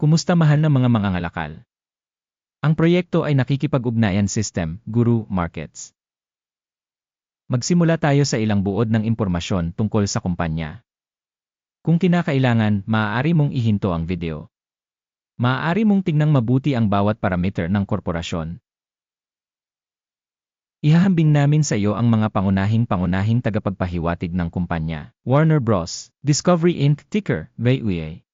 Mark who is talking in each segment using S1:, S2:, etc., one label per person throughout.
S1: Kumusta mahal na mga mangangalakal? Ang proyekto ay nakikipag-ugnayan system, Guru Markets. Magsimula tayo sa ilang buod ng impormasyon tungkol sa kumpanya. Kung kinakailangan, maaari mong ihinto ang video. Maaari mong tingnang mabuti ang bawat parameter ng korporasyon. Ihahambing namin sa iyo ang mga pangunahing tagapagpahiwatig ng kumpanya. Warner Bros. Discovery Inc. Ticker, VUA.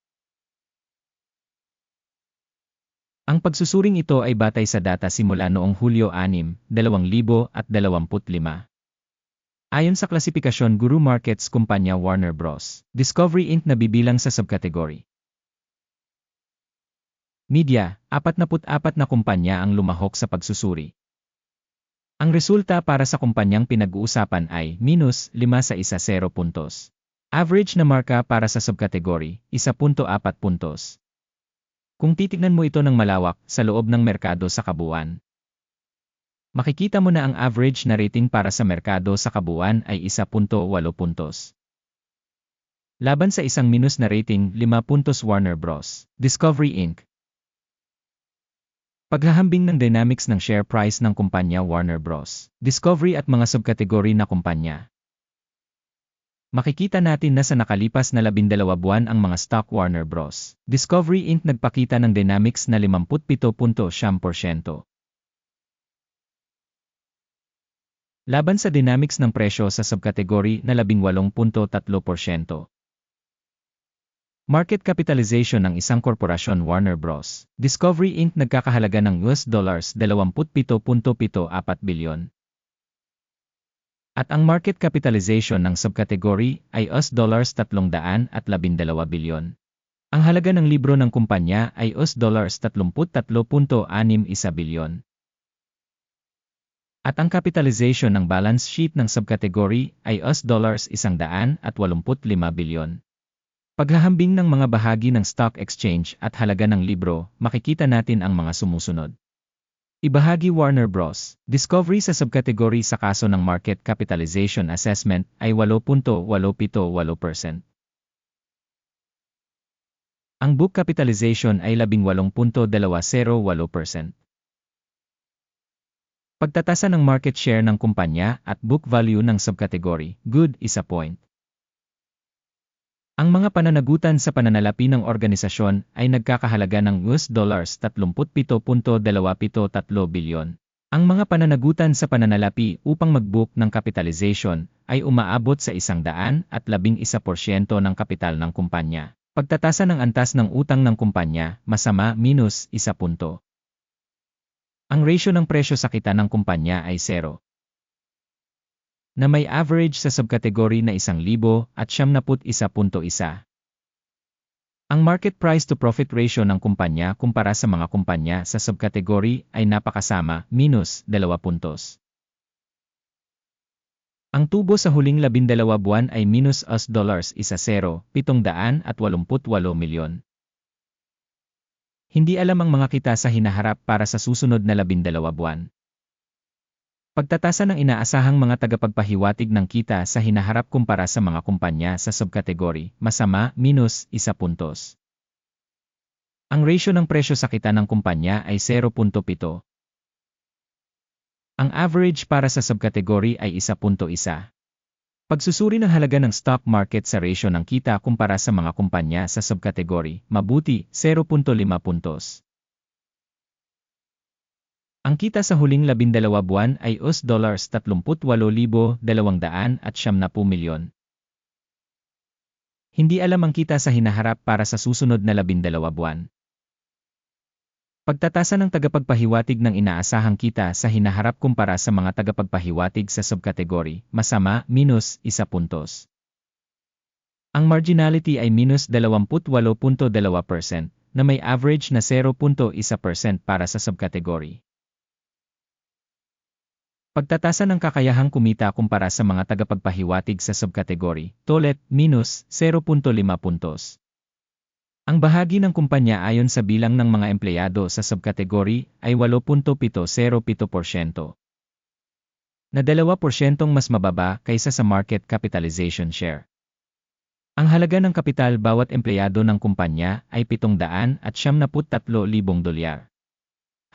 S1: Ang pagsusuring ito ay batay sa data simula noong Hulyo 6, 2025. Ayon sa klasifikasyon Guru Markets kumpanya Warner Bros. Discovery Inc. nabibilang sa subkategory. Media, 44 na kumpanya ang lumahok sa pagsusuri. Ang resulta para sa kumpanyang pinag-uusapan ay -5 sa 10 puntos. Average na marka para sa subkategory, 1.4 puntos. Kung titignan mo ito ng malawak sa loob ng merkado sa kabuuan, makikita mo na ang average na rating para sa merkado sa kabuuan ay 1.8 puntos. Laban sa isang minus na rating 5 puntos Warner Bros. Discovery Inc. Paghahambing ng dynamics ng share price ng kumpanya Warner Bros. Discovery at mga subkategory na kumpanya. Makikita natin na sa nakalipas na 12 buwan ang mga stock Warner Bros. Discovery Inc. nagpakita ng dynamics na 57.7%. Laban sa dynamics ng presyo sa subkategory na 18.3%. Market capitalization ng isang korporasyon Warner Bros. Discovery Inc. nagkakahalaga ng $27.74 bilyon. At ang market capitalization ng subkategory ay $312 bilyon. Ang halaga ng libro ng kumpanya ay $33.61 bilyon. At ang capitalization ng balance sheet ng subkategory ay $185 bilyon. Paghahambing ng mga bahagi ng stock exchange at halaga ng libro, makikita natin ang mga sumusunod. Ibahagi Warner Bros. Discovery sa subkategory sa kaso ng market capitalization assessment ay 8.878%. Ang book capitalization ay 18.208%. Pagtatasa ng market share ng kumpanya at book value ng subkategory, good, 1 point. Ang mga pananagutan sa pananalapi ng organisasyon ay nagkakahalaga ng $37.273 bilyon. Ang mga pananagutan sa pananalapi upang mag-book ng capitalization ay umaabot sa 111% ng kapital ng kumpanya. Pagtatasa ng antas ng utang ng kumpanya, masama, -1 punto. Ang ratio ng presyo sa kita ng kumpanya ay 0. Na may average sa subkategory na 1,000 at 71.1. Ang market price to profit ratio ng kumpanya kumpara sa mga kumpanya sa subkategory ay napakasama, -2 puntos. Ang tubo sa huling 12 buwan ay -$1,788 milyon. Hindi alam ang mga kita sa hinaharap para sa susunod na 12 buwan. Pagtatasa ng inaasahang mga tagapagpahiwatig ng kita sa hinaharap kumpara sa mga kumpanya sa subkategory, masama, -1 puntos. Ang ratio ng presyo sa kita ng kumpanya ay 0.7. Ang average para sa subkategory ay 1.1. Pagsusuri ng halaga ng stock market sa ratio ng kita kumpara sa mga kumpanya sa subkategory, mabuti, 0.5 puntos. Ang kita sa huling 12 buwan ay $38,270 milyon. Hindi alam ang kita sa hinaharap para sa susunod na 12 buwan. Pagtatasa ng tagapagpahiwatig ng inaasahang kita sa hinaharap kumpara sa mga tagapagpahiwatig sa subkategory, masama, -1 puntos. Ang marginality ay -28.2% na may average na 0.1% para sa subkategory. Pagtatasa ng kakayahang kumita kumpara sa mga tagapagpahiwatig sa subkategory, TOLET, -0.5 puntos. Ang bahagi ng kumpanya ayon sa bilang ng mga empleyado sa subkategory ay 8.707%. Na 2% mas mababa kaysa sa market capitalization share. Ang halaga ng kapital bawat empleyado ng kumpanya ay $773,000.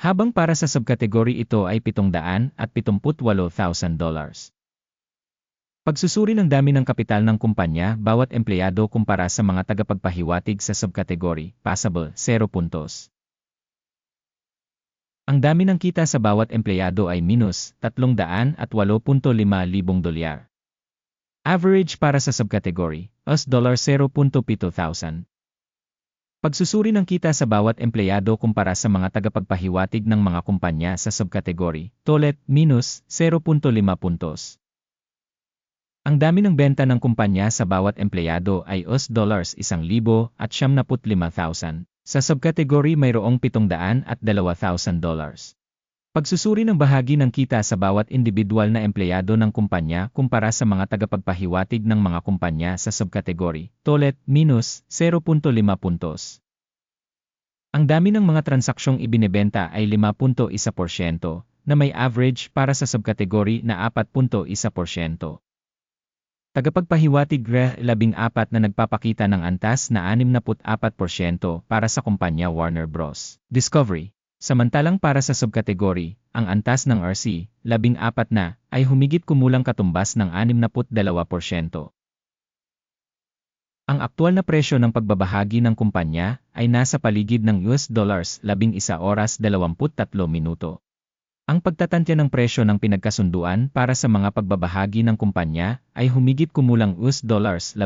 S1: Habang para sa subkategory ito ay $778,000. Pagsusuri ng dami ng kapital ng kumpanya bawat empleyado kumpara sa mga tagapagpahiwatig sa subkategory, passable, 0 puntos. Ang dami ng kita sa bawat empleyado ay minus $308,500. Average para sa subkategory, $0.7,000. Pagsusuri ng kita sa bawat empleyado kumpara sa mga tagapagpahiwatig ng mga kumpanya sa subkategory, tolet, minus 0.5 puntos. Ang dami ng benta ng kumpanya sa bawat empleyado ay $1,075,000. Sa subkategory mayroong $702,000. Pagsusuri ng bahagi ng kita sa bawat individual na empleyado ng kumpanya kumpara sa mga tagapagpahiwatig ng mga kumpanya sa subkategory, tolet, minus 0.5 puntos. Ang dami ng mga transaksyong ibinebenta ay 5.1% na may average para sa subkategory na 4.1%. Tagapagpahiwatig 14 na nagpapakita ng antas na 64% para sa kumpanya Warner Bros. Discovery. Samantalang para sa subkategory, ang antas ng RC, 14 na, ay humigit kumulang katumbas ng 62%. Ang aktual na presyo ng pagbabahagi ng kumpanya ay nasa paligid ng $11 oras 23 minuto. Ang pagtatantya ng presyo ng pinagkasunduan para sa mga pagbabahagi ng kumpanya ay humigit kumulang $13.62.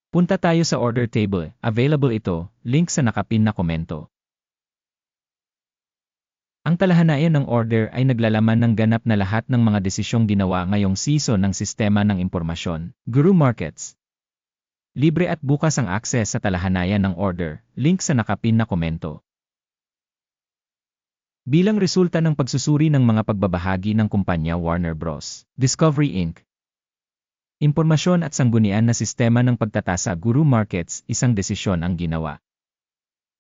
S1: Punta tayo sa order table, available ito, link sa nakapin na komento. Ang talahanayan ng order ay naglalaman ng ganap na lahat ng mga desisyong ginawa ngayong season ng sistema ng impormasyon, Guru Markets. Libre at bukas ang akses sa talahanayan ng order, link sa nakapin na komento. Bilang resulta ng pagsusuri ng mga pagbabahagi ng kumpanya Warner Bros. Discovery Inc. Impormasyon at sanggunian na sistema ng pagtatasa Guru Markets, isang desisyon ang ginawa.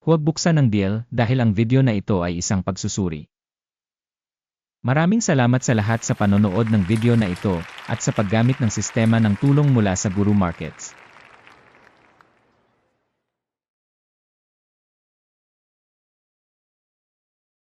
S1: Huwag buksan ang deal dahil ang video na ito ay isang pagsusuri. Maraming salamat sa lahat sa panonood ng video na ito at sa paggamit ng sistema ng tulong mula sa Guru Markets.